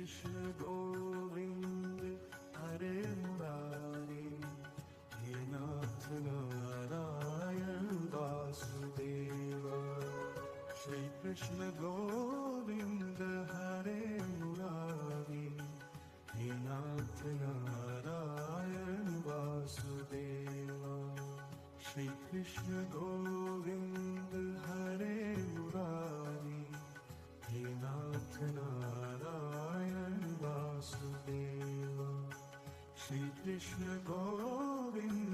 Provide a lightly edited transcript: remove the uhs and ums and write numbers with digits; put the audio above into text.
कृष्ण गोविंद हरे मुरारी, हे नाथ नारायण वासुदेव। श्री कृष्ण गोविंद हरे मुरारी, हे नाथ नारायण वासुदेव। श्री कृष्ण गोविंद हरे मुरारी, हे नाथ नारायण वासुदेव। श्री कृष्ण गोविंद